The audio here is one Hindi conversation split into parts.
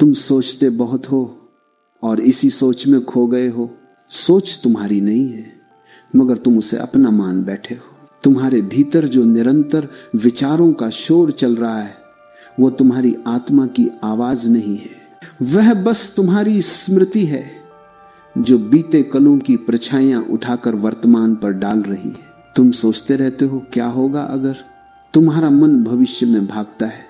तुम सोचते बहुत हो और इसी सोच में खो गए हो। सोच तुम्हारी नहीं है, मगर तुम उसे अपना मान बैठे हो। तुम्हारे भीतर जो निरंतर विचारों का शोर चल रहा है, वो तुम्हारी आत्मा की आवाज नहीं है, वह बस तुम्हारी स्मृति है जो बीते कलों की परछाइयां उठाकर वर्तमान पर डाल रही है। तुम सोचते रहते हो क्या होगा अगर। तुम्हारा मन भविष्य में भागता है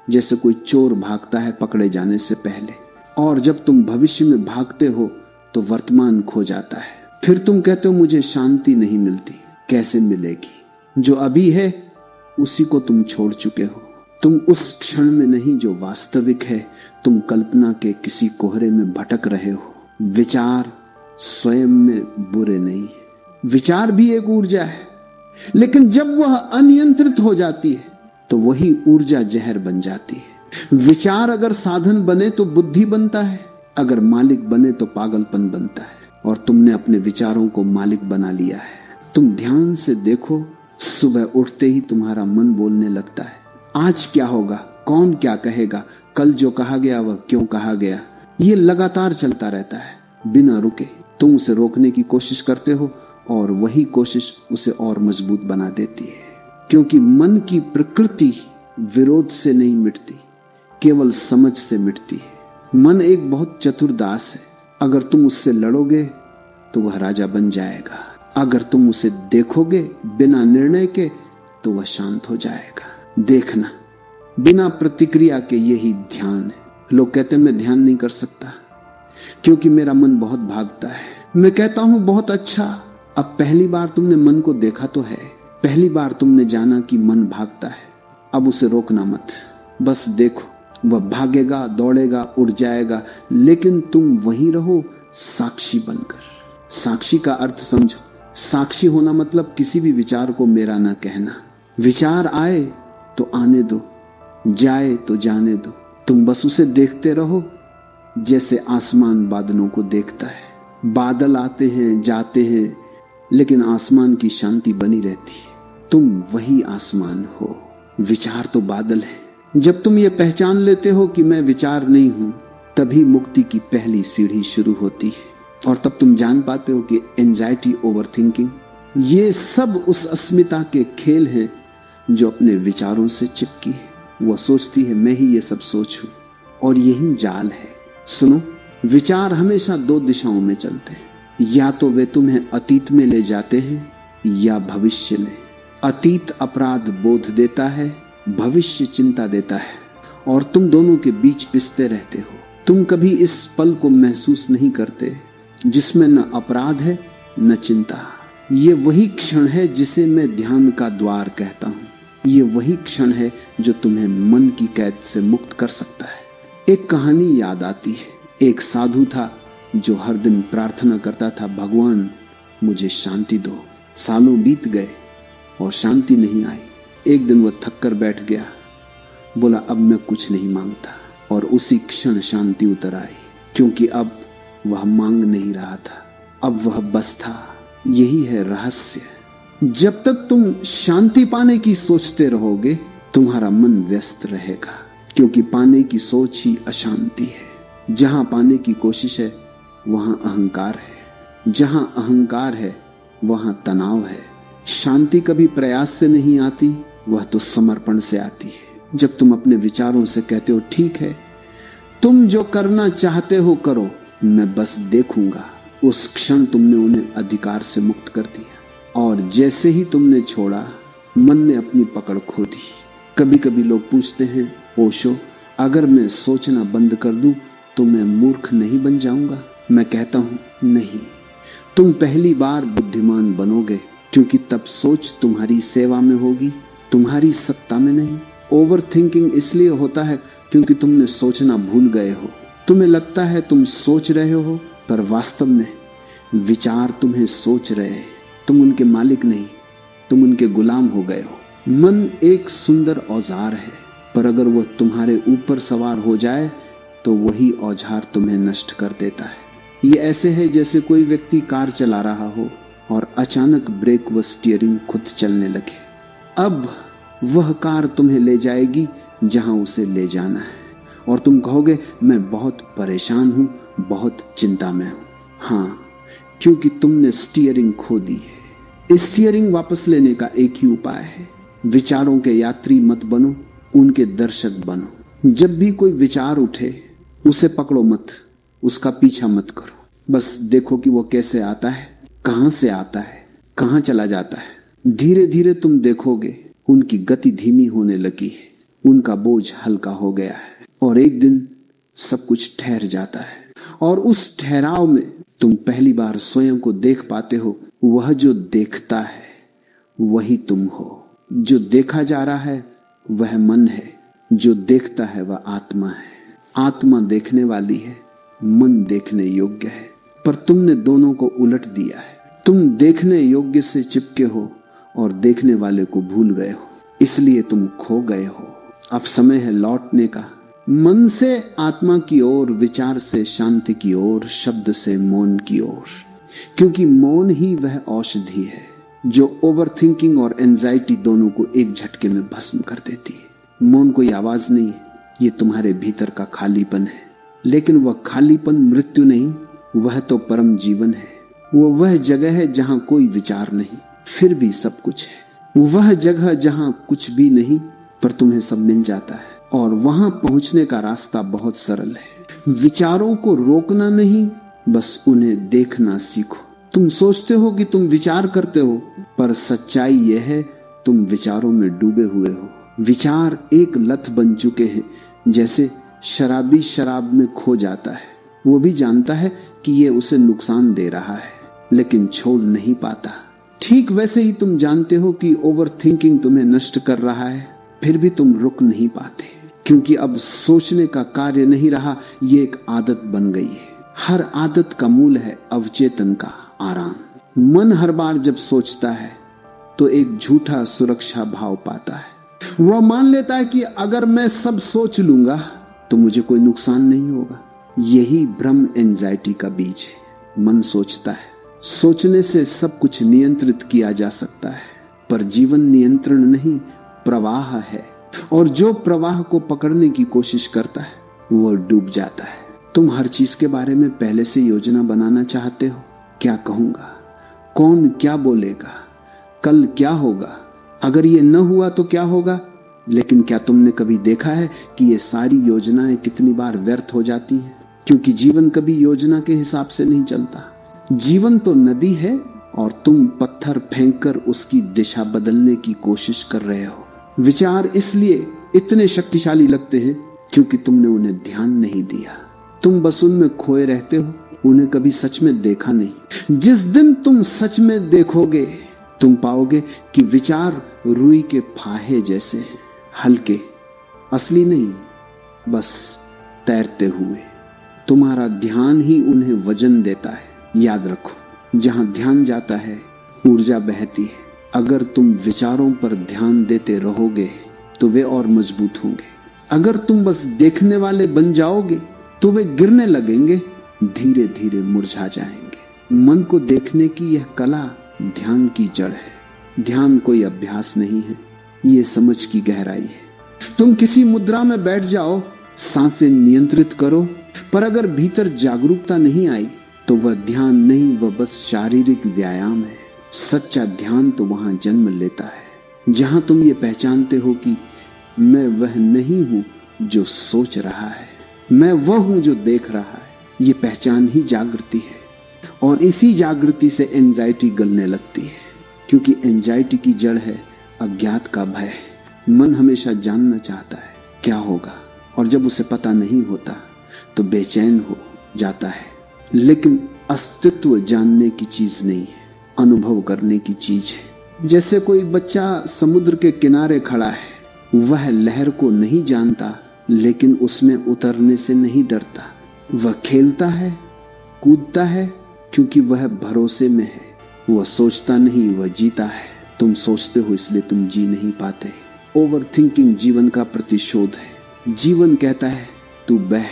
जैसे कोई चोर भागता है पकड़े जाने से पहले, और जब तुम भविष्य में भागते हो तो वर्तमान खो जाता है। फिर तुम कहते हो मुझे शांति नहीं मिलती। कैसे मिलेगी? जो अभी है उसी को तुम छोड़ चुके हो। तुम उस क्षण में नहीं जो वास्तविक है, तुम कल्पना के किसी कोहरे में भटक रहे हो। विचार स्वयं में बुरे नहीं है, विचार भी एक ऊर्जा है, लेकिन जब वह अनियंत्रित हो जाती है तो वही ऊर्जा जहर बन जाती है। विचार अगर साधन बने तो बुद्धि बनता है, अगर मालिक बने तो पागलपन बनता है, और तुमने अपने विचारों को मालिक बना लिया है। तुम ध्यान से देखो, सुबह उठते ही तुम्हारा मन बोलने लगता है, आज क्या होगा, कौन क्या कहेगा, कल जो कहा गया वह क्यों कहा गया। ये लगातार चलता रहता है बिना रुके। तुम उसे रोकने की कोशिश करते हो और वही कोशिश उसे और मजबूत बना देती है, क्योंकि मन की प्रकृति विरोध से नहीं मिटती, केवल समझ से मिटती है। मन एक बहुत चतुर दास है, अगर तुम उससे लड़ोगे तो वह राजा बन जाएगा, अगर तुम उसे देखोगे बिना निर्णय के तो वह शांत हो जाएगा। देखना, बिना प्रतिक्रिया के यही ध्यान है। लोग कहते हैं मैं ध्यान नहीं कर सकता क्योंकि मेरा मन बहुत भागता है। मैं कहता हूं बहुत अच्छा, अब पहली बार तुमने मन को देखा तो है, पहली बार तुमने जाना कि मन भागता है। अब उसे रोकना मत, बस देखो, वह भागेगा, दौड़ेगा, उड़ जाएगा, लेकिन तुम वहीं रहो साक्षी बनकर। साक्षी का अर्थ समझो। साक्षी होना मतलब किसी भी विचार को मेरा ना कहना। विचार आए तो आने दो, जाए तो जाने दो, तुम बस उसे देखते रहो जैसे आसमान बादलों को देखता है। बादल आते हैं जाते हैं, लेकिन आसमान की शांति बनी रहती है। तुम वही आसमान हो, विचार तो बादल है। जब तुम ये पहचान लेते हो कि मैं विचार नहीं हूं, तभी मुक्ति की पहली सीढ़ी शुरू होती है, और तब तुम जान पाते हो कि एंजाइटी, ओवरथिंकिंग, ये सब उस अस्मिता के खेल हैं जो अपने विचारों से चिपकी है। वह सोचती है मैं ही ये सब सोचूं, और यही जाल है। सुनो, विचार हमेशा दो दिशाओं में चलते हैं, या तो वे तुम्हें अतीत में ले जाते हैं या भविष्य में। अतीत अपराध बोध देता है, भविष्य चिंता देता है, और तुम दोनों के बीच पिसते रहते हो। तुम कभी इस पल को महसूस नहीं करते जिसमें न अपराध है न चिंता। ये वही क्षण है जिसे मैं ध्यान का द्वार कहता हूँ। ये वही क्षण है जो तुम्हें मन की कैद से मुक्त कर सकता है। एक कहानी याद आती है। एक साधु था जो हर दिन प्रार्थना करता था, भगवान मुझे शांति दो। सालों बीत गए और शांति नहीं आई। एक दिन वह थक कर बैठ गया, बोला अब मैं कुछ नहीं मांगता, और उसी क्षण शांति उतर आई, क्योंकि अब वह मांग नहीं रहा था, अब वह बस था। यही है रहस्य। जब तक तुम शांति पाने की सोचते रहोगे, तुम्हारा मन व्यस्त रहेगा, क्योंकि पाने की सोच ही अशांति है। जहां पाने की कोशिश है वहां अहंकार है, जहां अहंकार है वहां तनाव है। शांति कभी प्रयास से नहीं आती, वह तो समर्पण से आती है। जब तुम अपने विचारों से कहते हो ठीक है, तुम जो करना चाहते हो करो, मैं बस देखूंगा, उस क्षण तुमने उन्हें अधिकार से मुक्त कर दिया। और जैसे ही तुमने छोड़ा, मन ने अपनी पकड़ खो दी। कभी कभी लोग पूछते हैं, ओशो अगर मैं सोचना बंद कर दूं तो मैं मूर्ख नहीं बन जाऊंगा? मैं कहता हूं नहीं, तुम पहली बार बुद्धिमान बनोगे, क्योंकि तब सोच तुम्हारी सेवा में होगी, तुम्हारी सत्ता में नहीं। ओवर थिंकिंग इसलिए होता है क्योंकि तुमने सोचना भूल गए हो। तुम्हें लगता है तुम सोच रहे हो, पर वास्तव में विचार तुम्हें सोच रहे हैं। तुम उनके मालिक नहीं, तुम उनके गुलाम हो गए हो। मन एक सुंदर औजार है, पर अगर वह तुम्हारे ऊपर सवार हो जाए तो वही औजार तुम्हें नष्ट कर देता है। ये ऐसे है जैसे कोई व्यक्ति कार चला रहा हो और अचानक ब्रेक व स्टीयरिंग खुद चलने लगे। अब वह कार तुम्हें ले जाएगी जहां उसे ले जाना है, और तुम कहोगे मैं बहुत परेशान हूं, बहुत चिंता में हूं। हाँ, क्योंकि तुमने स्टीयरिंग खो दी है। इस स्टीयरिंग वापस लेने का एक ही उपाय है, विचारों के यात्री मत बनो, उनके दर्शक बनो। जब भी कोई विचार उठे उसे पकड़ो मत, उसका पीछा मत करो, बस देखो कि वो कैसे आता है, कहां से आता है, कहां चला जाता है। धीरे धीरे तुम देखोगे उनकी गति धीमी होने लगी है, उनका बोझ हल्का हो गया है और एक दिन सब कुछ ठहर जाता है। और उस ठहराव में तुम पहली बार स्वयं को देख पाते हो। वह जो देखता है वही तुम हो। जो देखा जा रहा है वह मन है, जो देखता है वह आत्मा है। आत्मा देखने वाली है, मन देखने योग्य है, पर तुमने दोनों को उलट दिया है। तुम देखने योग्य से चिपके हो और देखने वाले को भूल गए हो, इसलिए तुम खो गए हो। अब समय है लौटने का, मन से आत्मा की ओर, विचार से शांति की ओर, शब्द से मौन की ओर, क्योंकि मौन ही वह औषधि है जो ओवरथिंकिंग और एंजाइटी दोनों को एक झटके में भस्म कर देती है। मौन कोई आवाज नहीं है, ये तुम्हारे भीतर का खालीपन है। लेकिन वह खालीपन मृत्यु नहीं, वह तो परम जीवन है। वह जगह है जहां कोई विचार नहीं, फिर भी सब कुछ है। वह जगह जहां कुछ भी नहीं, पर तुम्हें सब मिल जाता है। और वहां पहुंचने का रास्ता बहुत सरल है। विचारों को रोकना नहीं, बस उन्हें देखना सीखो। तुम सोचते हो कि तुम विचार करते हो, पर सच्चाई यह है तुम विचारों में डूबे हुए हो। विचार एक लत बन चुके हैं, जैसे शराबी शराब में खो जाता है। वो भी जानता है कि ये उसे नुकसान दे रहा है, लेकिन छोड़ नहीं पाता। ठीक वैसे ही तुम जानते हो कि ओवरथिंकिंग तुम्हें नष्ट कर रहा है, फिर भी तुम रुक नहीं पाते, क्योंकि अब सोचने का कार्य नहीं रहा, ये एक आदत बन गई है। हर आदत का मूल है अवचेतन का आराम। मन हर बार जब सोचता है तो एक झूठा सुरक्षा भाव पाता है। वह मान लेता है कि अगर मैं सब सोच लूंगा तो मुझे कोई नुकसान नहीं होगा। यही भ्रम एंजाइटी का बीज है। मन सोचता है, सोचने से सब कुछ नियंत्रित किया जा सकता है, पर जीवन नियंत्रण नहीं, प्रवाह है। और जो प्रवाह को पकड़ने की कोशिश करता है वह डूब जाता है। तुम हर चीज के बारे में पहले से योजना बनाना चाहते हो। क्या कहूंगा, कौन क्या बोलेगा, कल क्या होगा, अगर ये न हुआ तो क्या होगा। लेकिन क्या तुमने कभी देखा है कि ये सारी योजनाएं कितनी बार व्यर्थ हो जाती हैं? क्योंकि जीवन कभी योजना के हिसाब से नहीं चलता। जीवन तो नदी है और तुम पत्थर फेंककर उसकी दिशा बदलने की कोशिश कर रहे हो। विचार इसलिए इतने शक्तिशाली लगते हैं क्योंकि तुमने उन्हें ध्यान नहीं दिया। तुम बस उनमें खोए रहते हो, उन्हें कभी सच में देखा नहीं। जिस दिन तुम सच में देखोगे तुम पाओगे कि विचार रुई के फाहे जैसे हैं, हल्के, असली नहीं, बस तैरते हुए। तुम्हारा ध्यान ही उन्हें वजन देता है। याद रखो, जहां ध्यान जाता है ऊर्जा बहती है। अगर तुम विचारों पर ध्यान देते रहोगे तो वे और मजबूत होंगे। अगर तुम बस देखने वाले बन जाओगे तो वे गिरने लगेंगे, धीरे धीरे मुरझा जाएंगे। मन को देखने की यह कला ध्यान की जड़ है। ध्यान कोई अभ्यास नहीं है, ये समझ की गहराई है। तुम किसी मुद्रा में बैठ जाओ, सांसें नियंत्रित करो, पर अगर भीतर जागरूकता नहीं आई तो वह ध्यान नहीं, वह बस शारीरिक व्यायाम है। सच्चा ध्यान तो वहां जन्म लेता है जहां तुम ये पहचानते हो कि मैं वह नहीं हूं जो सोच रहा है, मैं वह हूं जो देख रहा है। ये पहचान ही जागृति है, और इसी जागृति से एंजाइटी गलने लगती है, क्योंकि एंजाइटी की जड़ है अज्ञात का भय। मन हमेशा जानना चाहता है क्या होगा, और जब उसे पता नहीं होता तो बेचैन हो जाता है। लेकिन अस्तित्व जानने की चीज नहीं है, अनुभव करने की चीज है। जैसे कोई बच्चा समुद्र के किनारे खड़ा है, वह लहर को नहीं जानता, लेकिन उसमें उतरने से नहीं डरता। वह खेलता है, कूदता है, क्योंकि वह भरोसे में है। वह सोचता नहीं, वह जीता है। तुम सोचते हो इसलिए तुम जी नहीं पाते। ओवरथिंकिंग जीवन का प्रतिशोध है। जीवन कहता है तू बह,